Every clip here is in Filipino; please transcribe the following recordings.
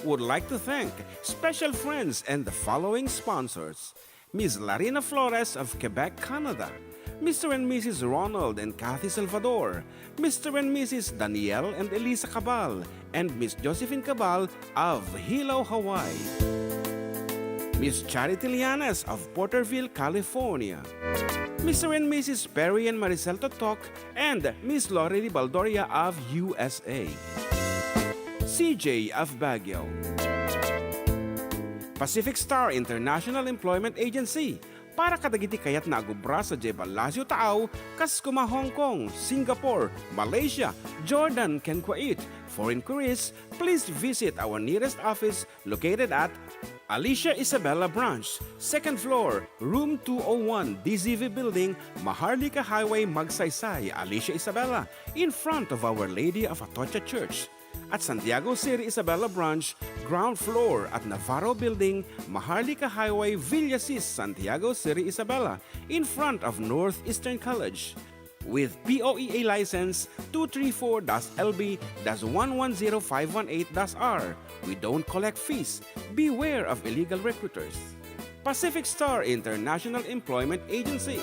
would like to thank special friends and the following sponsors. Ms. Larina Flores of Quebec, Canada. Mr. and Mrs. Ronald and Kathy Salvador. Mr. and Mrs. Danielle and Elisa Cabal. And Miss Josephine Cabal of Hilo, Hawaii. Miss Charity Lianas of Porterville, California. Mr. and Mrs. Perry and Maricel Totok and Miss Lorely Baldoria of USA. CJ of Baguio. Pacific Star International Employment Agency. Para kadagiti kayat na agubra sa Jebalasyo Taaw, Kaskuma, Hong Kong, Singapore, Malaysia, Jordan, ken Kuwait. For inquiries, please visit our nearest office located at Alicia Isabella Branch, 2nd floor, room 201, DZV Building, Maharlika Highway, Magsaysay, Alicia Isabella, in front of Our Lady of Atocha Church. At Santiago City Isabela Branch, ground floor at Navarro Building, Maharlika Highway, Villasis, Santiago City Isabela, in front of Northeastern College. With POEA license 234-LB-110518-R, we don't collect fees. Beware of illegal recruiters. Pacific Star International Employment Agency.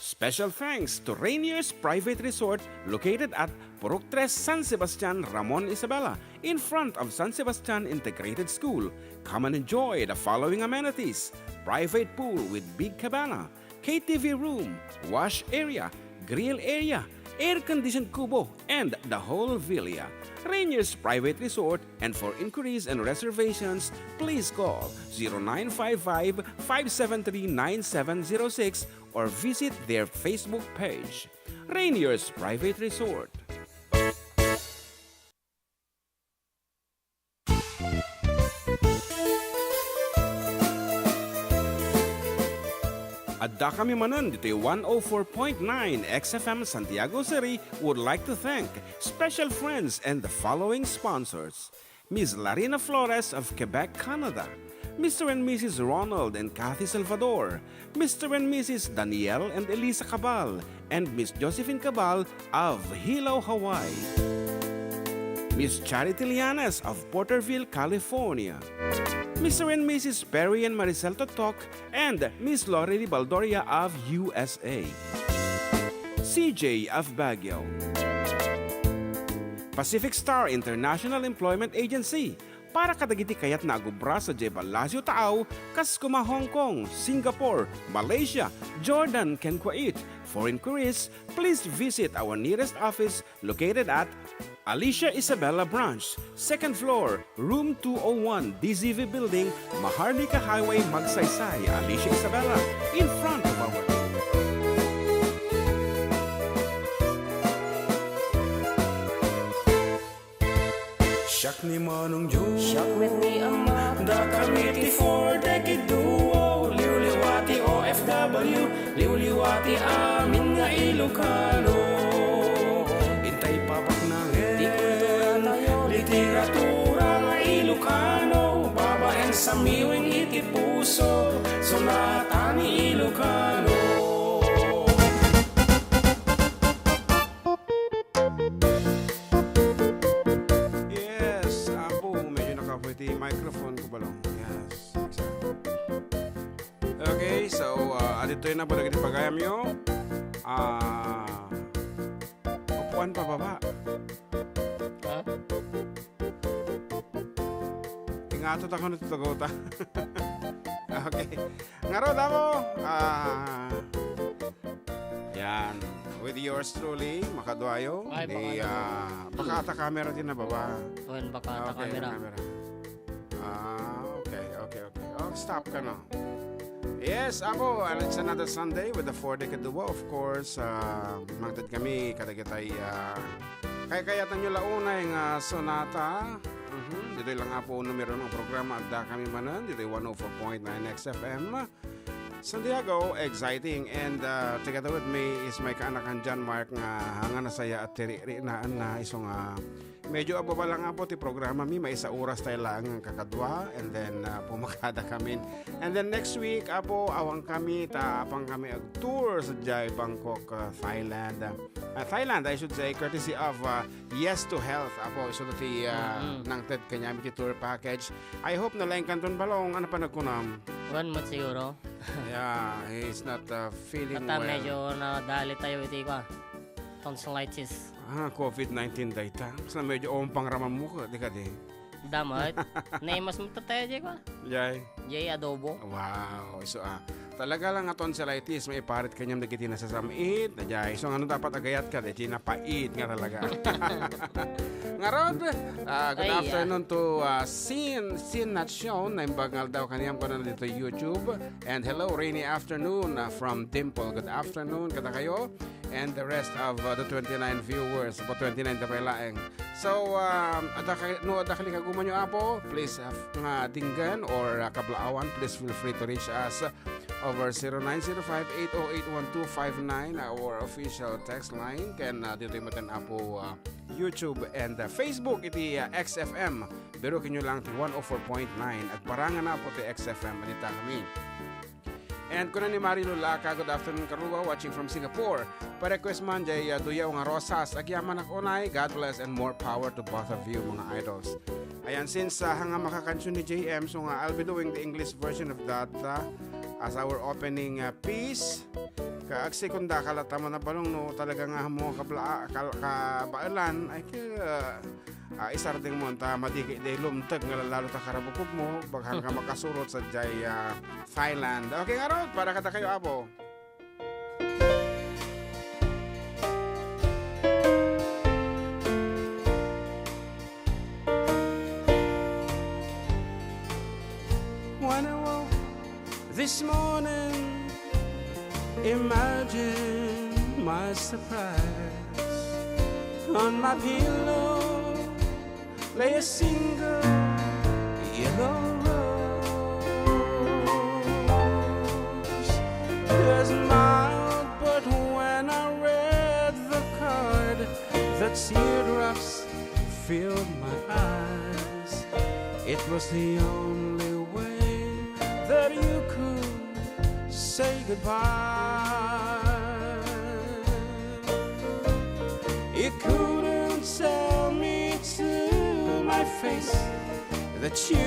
Special thanks to Rainier's Private Resort located at Purok 3, San Sebastian, Ramon Isabela, in front of San Sebastian Integrated School. Come and enjoy the following amenities: private pool with big cabana, KTV room, wash area, grill area, air-conditioned kubo, and the whole villa. Rainier's Private Resort, and for inquiries and reservations, please call 0955-573-9706 or visit their Facebook page. Rainier's Private Resort. Adda kami Manen dito 104.9 XFM Santiago City would like to thank special friends and the following sponsors. Ms. Larina Flores of Quebec, Canada. Mr. and Mrs. Ronald and Kathy Salvador. Mr. and Mrs. Danielle and Elisa Cabal. And Miss Josephine Cabal of Hilo, Hawaii. Miss Charity Lianas of Porterville, California. Mr. and Mrs. Perry and Maricel Totok and Miss Lorely Baldoria of USA. CJ of Baguio. Pacific Star International Employment Agency. Para kadagiti kayat na agubra sa Jebalasyo Taaw, Kaskuma, Hong Kong, Singapore, Malaysia, Jordan, ken Kuwait. For inquiries, please visit our nearest office located at Alicia Isabella Branch, 2nd floor, room 201, DZV Building, Maharlika Highway, Magsaysay, Alicia Isabella, in front of our... Siyak ni Manong Joe, Siyak with me ama, da kamiti for decade duo. Liwliwati OFW, liwliwati amin nga Ilocano. Intay papak ng literatura nga Ilocano. Babaeng sa miwing iti puso, sonata ni Ilocano. Yes, apo, medyo nakaputi microphone ko ba lang? Yes, exactly. Okay, so, adito yun na po naging pagayam nyo. Upuan pa baba. ha? Ingatot ako nito tagota. Okay. Ngarod ako. Yan. With yours truly, Makadwayo. Ay, Di, baka pakata camera din na baba. Kuhan baka Okay, kamera. Okay. Oh, stop ka na. Yes, ako, and it's another Sunday with the 4-decade duo. Of course, magtad kami, kadagitay, kaya-kayatan nyo launay nga sonata. Dito lang nga po numero ng programa Adda kami Manen, dito 104.9 XFM. Santiago, exciting. And together with me is my kaanakan John Mark nga hanga na saya at tiri-rinaan na isong medyo ababa lang nga po ti programa mi, may isa oras tayo lang ang kakadwa, and then pumakada kami. And then next week, apo, awang kami, apang kami ag tour sa Jai, Bangkok, Thailand. Thailand, I should say, courtesy of Yes to Health. Apo, iso ti nang ted kanyami ti tour package. I hope na lang kanton balong, ano pa nagkunam? 1 month siguro. Yeah, he's not feeling Kata well. medyo nadali tayo iti ko. Tonsillitis. COVID-19 data. Sa medyo ompang ramam mo ka, di ka di. Damat. Naimas mo tayo ko. Jay. Jay adobo. Wow. So, talaga lang nga tonsillitis, may parit kanyang nagiti na sa samit. Jay. So, ano dapat agayat ka? Di napait nga talaga. Nga Rod, good afternoon to Sin Not Shown. Naimbagal daw kaniyang ko na dito YouTube. And hello, rainy afternoon from Dimple. Good afternoon, kada kayo. And the rest of the 29 viewers, po 29 na pailaeng. So, ada kali kaguman nyo apo, please nga tinggan or kablaawan, please feel free to reach us over 0905-808-1259, our official text line. Can dito yung matan apo YouTube and Facebook, iti XFM. Pero kinyo lang ti 104.9 at parangan na po ti XFM. Manita kami. And kuna ni Marilo Laka, good afternoon karuga, watching from Singapore. Pa-request man jay duyaw nga rosas, agyaman ak unay, God bless and more power to both of you mga idols. Ayan, since hanga makakansyon ni JM, so nga I'll be doing the English version of that as our opening piece. Kaagsikunda kalata mo na balong no, talaga nga mo kabailan, ay isarding mo ta madiki day lumtag nga lalo ta karabukog mo baghang ka makasurot sa Jai Thailand. Okay nga Rod, para kata kayo apo. When I woke this morning, imagine my surprise. On my pillow lay a single yellow rose. There's mild, but when I read the card, the teardrops filled my eyes. It was the only way that you could say goodbye. You couldn't tell me to my face that you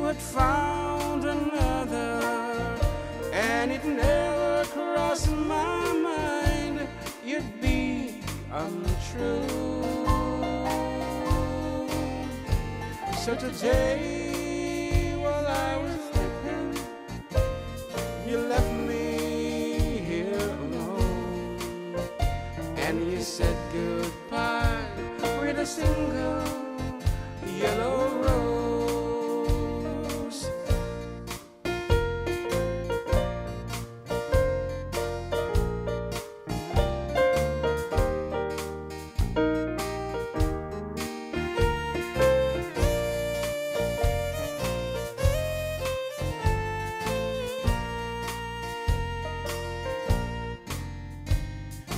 had found another, and it never crossed my mind you'd be untrue. So today, while I was sleeping, you left me here alone, and you said goodbye with a single yellow rose.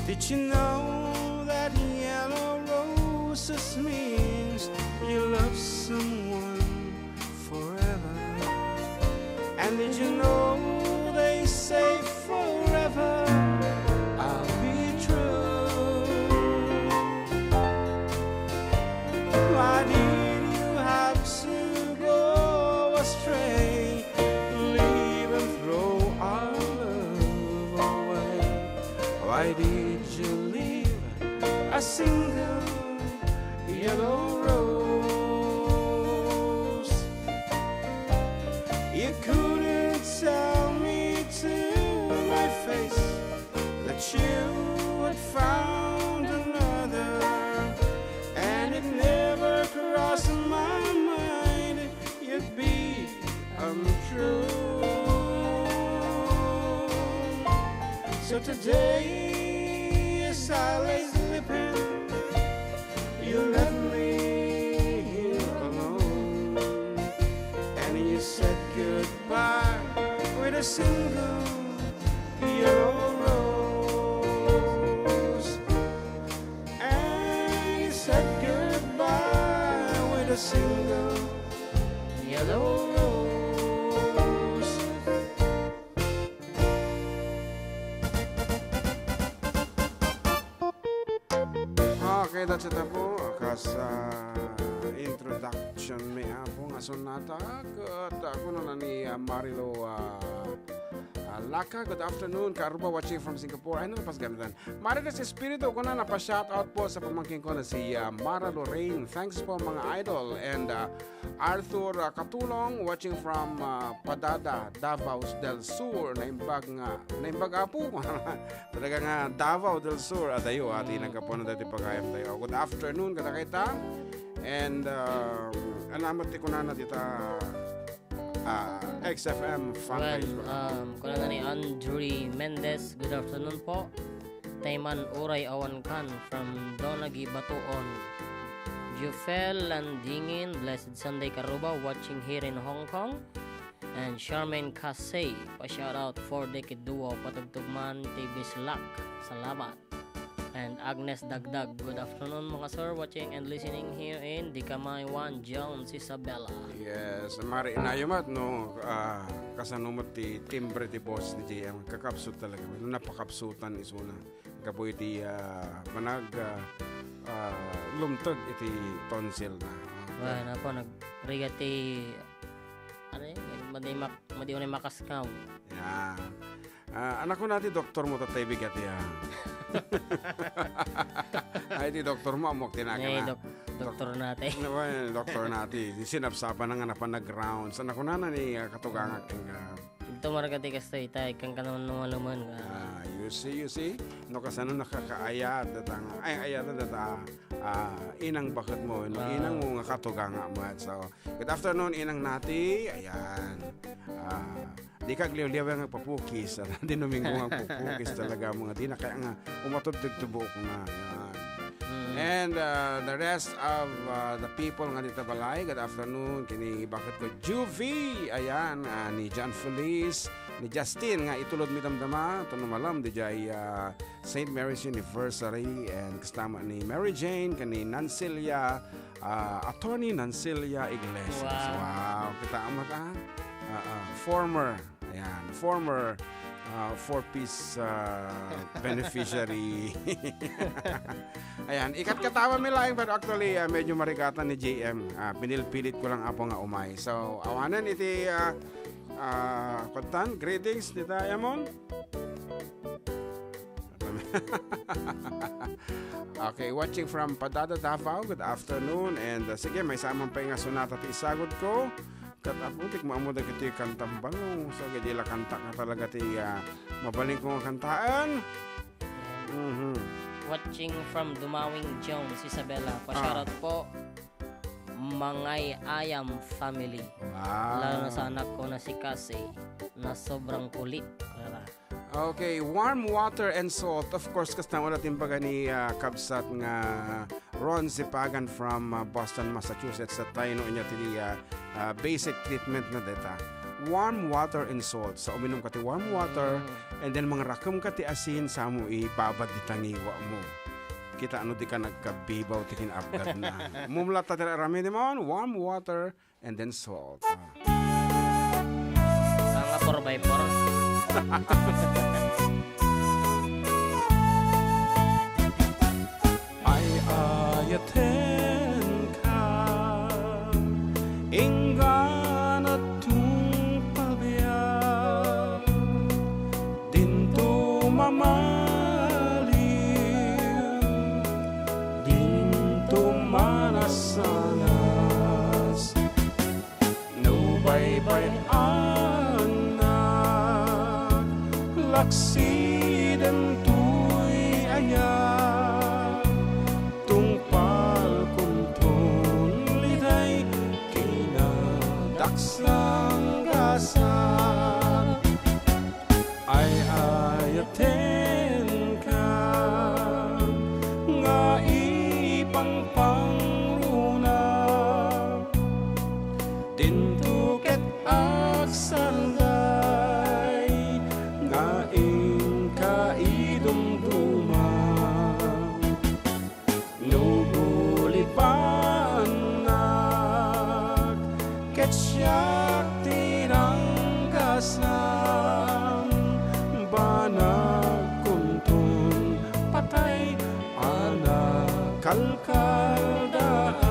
Did you know that yellow roses means you love someone forever? And did you know they say forever I'll be true? Why did you have to go astray, leave and throw our love away? Why did you leave a single yellow rose? You couldn't tell me to my face that you had found another, and it never crossed my mind you'd be untrue. So today, as I lay sleeping, you left me here alone, and you said goodbye with a single yellow rose. And you said goodbye a single Yellow rose. Okay, that's it po. Kas introduction may po nga sonata. At ako na ni Marilo Laka. Good afternoon. Karuba watching from Singapore. Ay, pas gamitan. Marites Espiritu ko na napashoutout po sa pamangkin ko na si Mara Lorraine. Thanks po mga idol. And Arthur Katulong watching from Padada, Davao del Sur. Naimbag apo. Talaga nga Davao del Sur. At ayo, ati nagkapunan dati pagkayam tayo. Good afternoon, kada kita. And alamat ko na dita XFM fan page. Kuna na ni Andre Mendez. Good afternoon po. Tayman Uray Awan Kan from Donagi Batuon. Jufel Landingin, Blessed Sunday Karuba, watching here in Hong Kong. And Charmaine Kasey, pa-shout out for Decade Duo, Patugtugman, TV Slack, Salamat. And Agnes Dagdag, good afternoon mga sir, watching and listening here in Dikamay 1, Jones, Isabela. Yes, mari inayamat no, kasanumot ti timbre ti boss ni JM, kakapsut talaga. Napakapsutan isuna. Kapoy ti manag lumtog iti tonsil na. Well, na po, nag-rigati, ano yun, madi unay makaskaw. Yeah. Anak ko natin, doktor mo tatay bigat yan. Ay, di doktor mo, amok tinaga na. Doktor natin. Doktor natin. Sinapsapan na nga na panag-rounds. Anak ko na ni katugangak. Ito maragati kasi tayo, kang kanon lumaluman ka. You see? No, kasano nakakaayat. Ayat na inang bakit mo. No? Inang mo nga katuganga mo. So, good afternoon, inang nati. Ayan. Di ka gliw-liw nga papukis. Di numinggo nga papukis talaga mga di na kaya nga umatod-tugtubok na. And the rest of the people nga dito balay, good afternoon. Kini bakit ko Juvie, ayan, ni John Feliz, ni Justin nga itulod mi damdama, ito malam di jay St. Mary's University, and kasama ni Mary Jane, kani Nancilia, attorney Nancilia Iglesias. Wow, kita amat former 4-piece beneficiary. Ayan, ikat katawa mi lang, pero actually medyo marikatan ni JM. Pinilpilit ko lang apo nga umay. So, awanan iti kontan, greetings dita Yamon. Okay, watching from Padada, Davao. Good afternoon. And sige, may samang pa nga sunata ti isagod ko. Kataputik mo da kiti kantang bango. So gadila kanta nga talaga ti mabaling ko nga kantaan. Watching from Dumawing Jones, Isabela. Pa-shoutout po Mangay Ayam family. Wow. Lalo na sa anak ko na si Casey na sobrang kulit. Okay, warm water and salt. Of course, kasama natin baga ni Kabsat nga Ron Zipagan from Boston, Massachusetts. At tayo no niya tili basic treatment na data. Warm water and salt. So, uminom ka ti warm water and then mga rakam ka ti asin sa mo ibabad di tangiwa mo. Kita ano di ka nagkabibaw ti kinabgad na. Mumulat ta tira rami naman, warm water and then salt. Nga 4x4. Ay ayaten ka inggan at tumpabya dinto mamaliw dinto manasanas no bye-bye laksiden tuy aya tungpal kuntun liday kinadaksang gasan ay ayaten ka nga ipang pangruna dintuket aksanda Nubulipan na ket siyak tiranggasan banag kuntun patay anak kalkaldaay.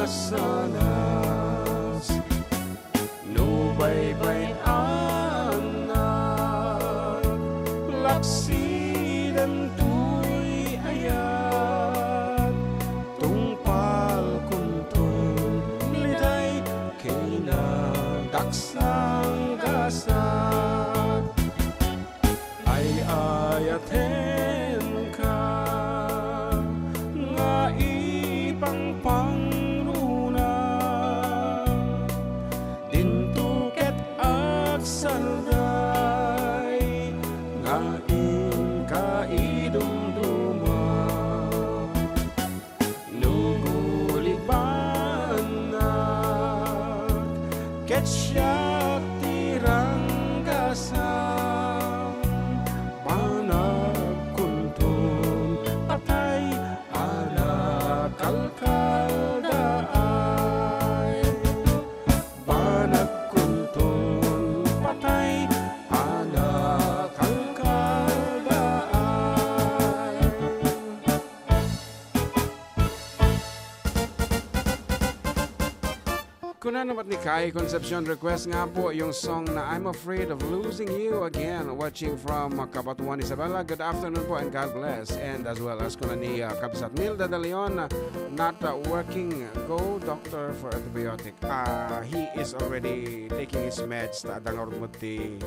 Sanas no bye-bye anak laksi dan tuy ayat tungpal kuntun liday kinadaksang gasat ay ayaten ka nga ipangpang sanday nga kaidumduma nugulibanan ket siyak tiranggasan panagkuntun patay anak kalkaldaay panagkuntun patay anak kalkaldaay. Kuna naman ni Kai Concepcion request nga po yung song na I'm Afraid of Losing You Again, watching from Cabatuan, Isabela. Good afternoon po and God bless. And as well as kuna ni Kabsat Milda de Leon, not working, go doctor for antibiotic. He is already taking his meds. Adang mo ti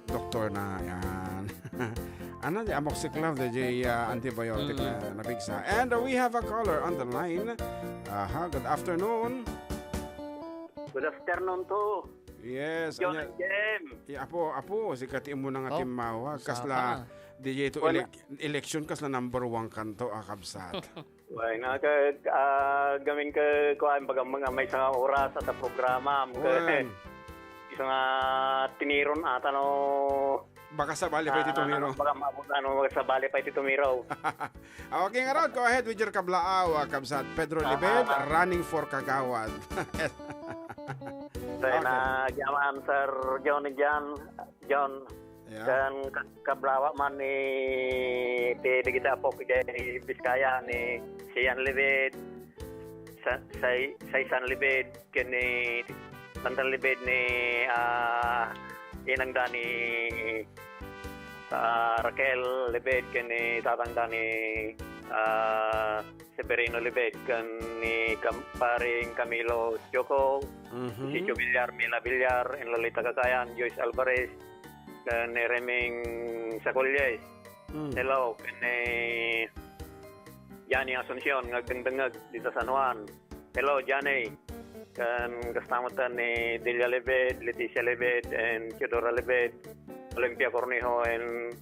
doktor na yan. Ano di amoxiclav di antibiotic na nabigsa. And we have a caller on the line. Good afternoon. Good afternoon to. Yes. John and Jem. Apo, si kati mo na nga timawag. Kasla, DJ ito election, kasla number 1 kanto, Kabsat. Why nga gamin ka kuan baga mga may sa oras at programa. Isa nga tiniron ata no. Baka sa bali pa iti tumiro. Baka sa bali pa iti tumiro. Okay nga Rod, go ahead with your kablaaw, Kabsat. Pedro Libed, running for Kagawad. Saya na jaman Sir John John dan kablawa man ni kita po di Biskaya ni Sian Libed say San Libed kini Tantan Libed ni inang dani Raquel Libed kini tatang dani Severino Libed kan ni paring Camilo Joko, si Joe Villar, Mila Villar, en Lolita Kakayan, Joyce Alvarez, kan ni Reming Sacolles. Hello, kan ni Jani Asuncion, ngagdengdengag dito sa San Juan. Hello, Jani. Kan kastamatan ni Delia Libed, Leticia Libed, and Theodora Libed, Olympia Cornejo, and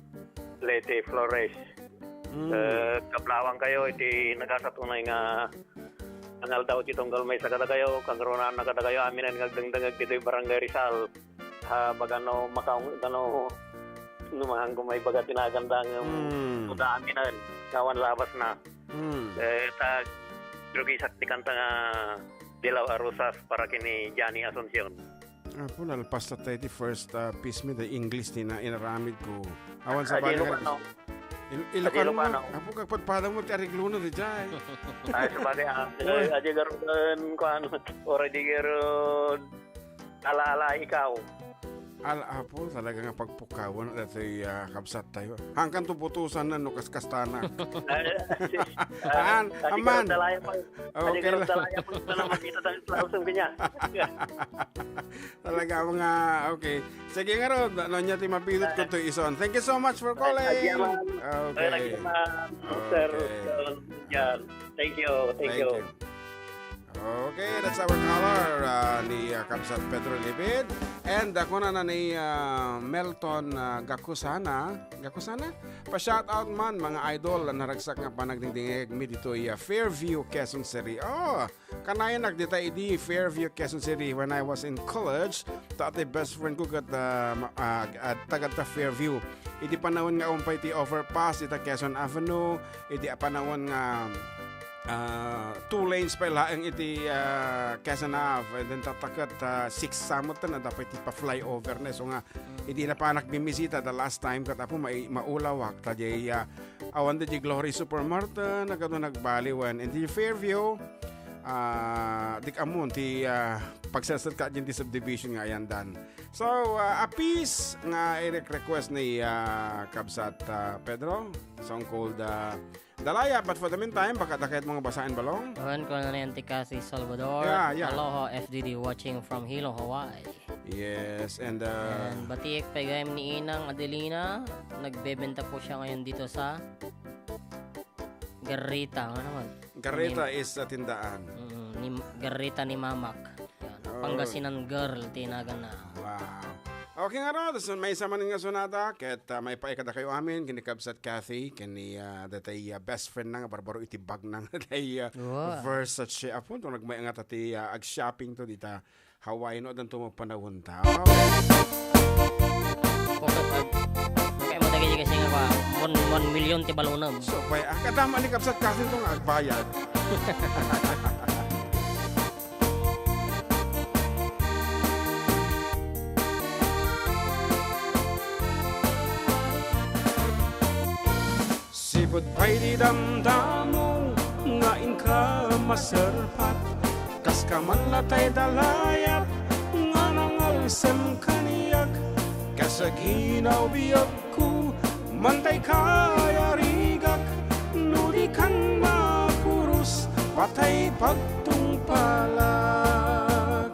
Leti Flores. Kablawang kayo iti nagasatunay nga angal daw ti tunggal may sagada kayo kangronan na kada kayo aminan ngagdengdengag dito Barangay Rizal bagano makaong gano numahang ko may baga tinagandang uda aminan kawan labas na ta drugi sakti kanta nga Dilaw Arusas para kini Johnny Asuncion. Apo lalpas na tayo ti first piece me the English na inaramid ko awan sa bali Ilocano mo, apo kagpadpadang mo ti arigluno di jay. Ay, sabagay, aja garon ko ano, already garon Ala-ala ikaw. Alapo, talaga nga pagpukawan at kabsat tayo. Hangkan tuputusan na no kaskastana. Aman. Okay lang. Makita tayo sa usong kanya. Talaga mga, okay. Sige nga ro, ano niya ti mapilot ko to ison. Thank you so much for calling. Okay. Sir. Thank you. Okay, that's our caller ni Kabsat Pedro Libid. And ako na ni Melton Gakusana. Pa-shout out man mga idol na naragsak nga panagdingdingig mi dito Fairview, Quezon City. Oh, kanayan nagdita idi Fairview, Quezon City when I was in college. Ate best friend ko kat tagat ta Fairview. Idi panahon nga umpay ti overpass ita Quezon Avenue. Idi panahon nga 2 lanes pa lang iti Quezon Ave, and then tatakat 6 samot na dapat ipa-flyover na. So nga, hindi na pa nagbimisita the last time katapo maulawak tajay awan di Glory Supermarket nagano nagbaliwan and di Fairview dik amon ti pagsasad ka din di subdivision nga ayan dan. So a piece nga i-request ni Kabsat Pedro, song called Dalaya, but for the meantime, baka takit mga basahin balong. Awan ko na yan si Salvador. Yeah. Aloha FDD watching from Hilo, Hawaii. Yes, and batiik pagayam ni Inang Adelina. Nagbebenta po siya ngayon dito sa Garrita. Ano naman? Garrita is sa tindaan. Garrita ni Mamak. Yan. Pangasinan girl, tinagan na. Wow. Okay nga ro, may isa man nga sunada, ket may paikada kayo amin, kini Kabsat Cathy, kini datay best friend na nga, barbaro itibag na nga, datay Versace, apon, itong nagmay nga tati ag-shopping to dita, Hawaii no, dan tumagpanahon ta. Okay, matagay kasi nga ba, 1 million ti balonam. So, kadama ni Kabsat Cathy itong agbayad. Sipot pa'y di damdamo, ngain ka maserpat, kas ka man latay dalayat, nga nangalsem kaniyak, kasag hinaw biyag ko, mantay kaya rigak, nudi kan mapurus, patay pagtungpalag.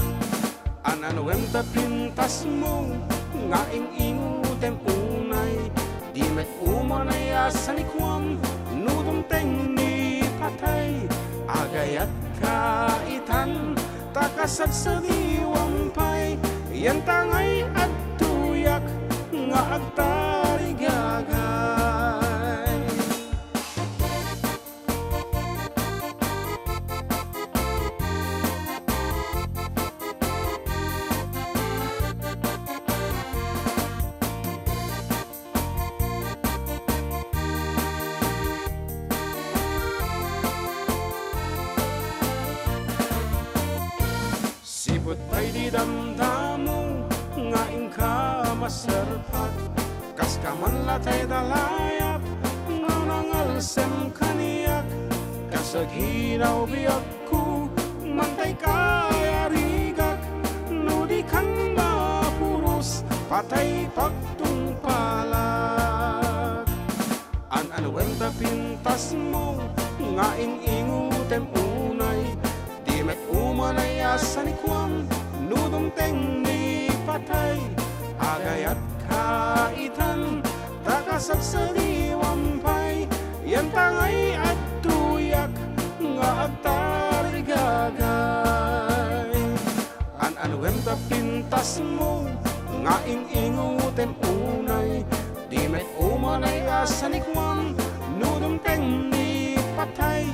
Ananuem ta pintas mo, ngaing ingutem unay, di met umanay asanikwam, nudong teng ni patay, agayat kaitan, takasat sa diwampay, yan tangay at tuyak, nga agtarigagay. Sipot pa'y di damdamo, ngaing ka maserpat, kas ka man latay dalayat, nga nangalsem kaniyak, kasag hinaw biyag ko, mantay kaya rigak, nudi kan mapurus, patay pagtungpalag. An-anuem ta pintas mo, ngaing ingutem unay, di met umanay asanikwam, nudong teng ni patay, agayat kaitan, takasat sa diwampay, yan tangay at tuyak, nga agtarigagay. An-anuem ta pintas mo, ngaing ingutem unay, di met umanay asanikwam, nudong teng ni patay,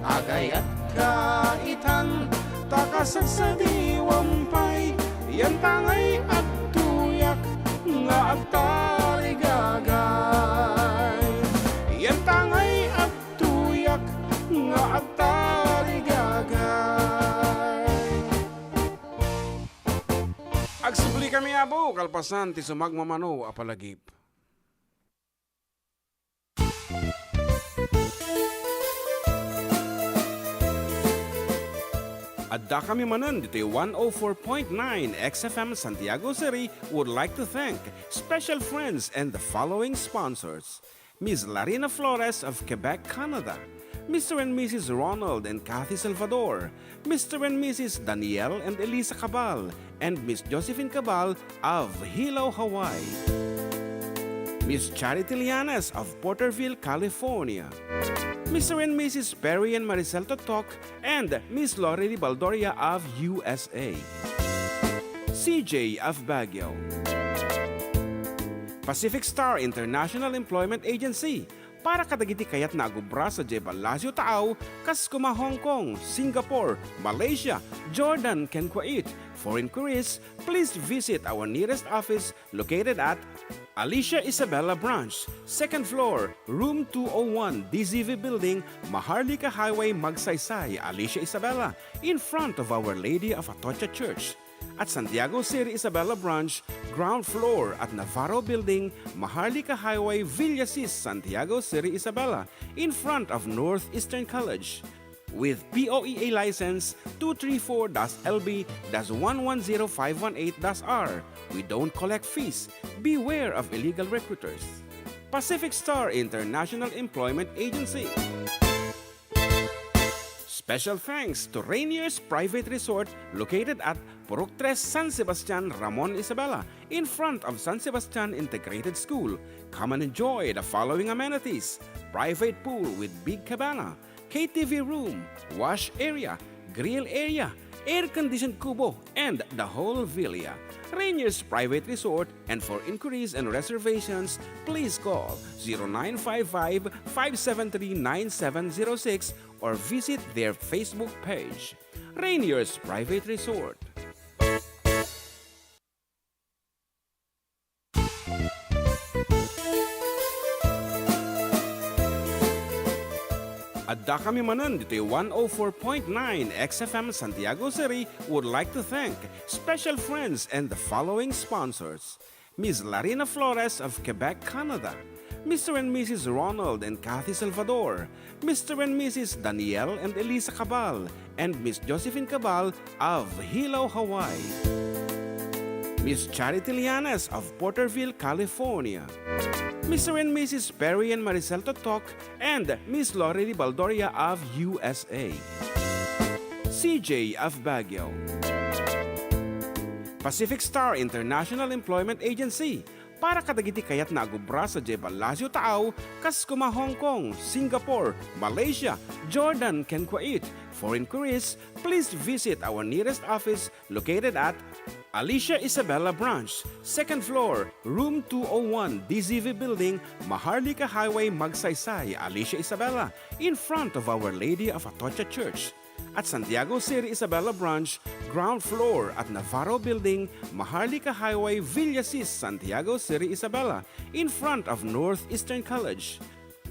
agayat kaitan, takasat sa diwampay, yan tangay at tuyak, nga agtarigagay. Yan tangay at tuyak, nga agtarigagay. Agsubli kami abo, kalpasan ti sumagmamano apalagip. Adda kami Manen dito 104.9 XFM Santiago City would like to thank special friends and the following sponsors. Ms. Larina Flores of Quebec, Canada. Mr. and Mrs. Ronald and Kathy Salvador. Mr. and Mrs. Danielle and Elisa Cabal. And Miss Josephine Cabal of Hilo, Hawaii. Miss Charity Lianas of Porterville, California. Mr. and Mrs. Perry and Maricel Totok and Miss Lori Baldoria of USA. CJ of Baguio. Pacific Star International Employment Agency para kadagiti kayat na agubra sa Jebel Lazio Taaw, kas kuma Hong Kong, Singapore, Malaysia, Jordan, ken Kuwait. For inquiries, please visit our nearest office located at Alicia Isabella Branch, 2nd floor, room 201, DZV Building, Maharlika Highway, Magsaysay, Alicia Isabella, in front of Our Lady of Atocha Church. At Santiago City Isabella Branch, ground floor at Navarro Building, Maharlika Highway, Villasis, Santiago City Isabella, in front of Northeastern College. With POEA license 234-LB-110518-R. We don't collect fees. Beware of illegal recruiters. Pacific Star International Employment Agency. Special thanks to Rainier's Private Resort located at Purok 3 San Sebastian, Ramon, Isabela, in front of San Sebastian Integrated School. Come and enjoy the following amenities: private pool with big cabana, KTV room, wash area, grill area, air-conditioned kubo, and the whole villa. Rainier's Private Resort, and for inquiries and reservations, please call 0955-573-9706 or visit their Facebook page. Rainier's Private Resort. Adda kami Manen dito 104.9 XFM Santiago City would like to thank special friends and the following sponsors. Ms. Larina Flores of Quebec, Canada. Mr. and Mrs. Ronald and Kathy Salvador. Mr. and Mrs. Danielle and Elisa Cabal. And Miss Josephine Cabal of Hilo, Hawaii. Miss Charity Lianas of Porterville, California. Mr. and Mrs. Perry and Maricel Totok and Miss Lori Baldoria of USA. CJ of Baguio. Pacific Star International Employment Agency para kadagiti kayat na agubra sa Jebel Lazio Taaw, kas kuma Hong Kong, Singapore, Malaysia, Jordan, ken Kuwait. For inquiries, please visit our nearest office located at Alicia Isabella Branch, 2nd floor, room 201, DZV Building, Maharlika Highway, Magsaysay, Alicia Isabella, in front of Our Lady of Atocha Church. At Santiago City Isabella Branch, ground floor at Navarro Building, Maharlika Highway, Villasis, Santiago City Isabella, in front of Northeastern College.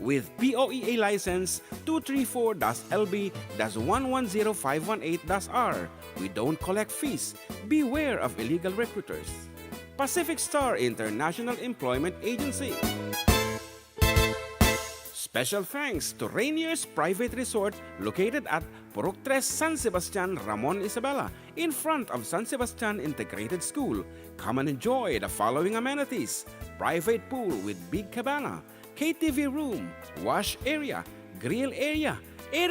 With POEA license 234-LB-110518-R. We don't collect fees. Beware of illegal recruiters. Pacific Star International Employment Agency. Special thanks to Rainier's Private Resort located at Purok 3 San Sebastian, Ramon, Isabela, in front of San Sebastian Integrated School. Come and enjoy the following amenities: private pool with big cabana, KTV room, wash area, grill area, air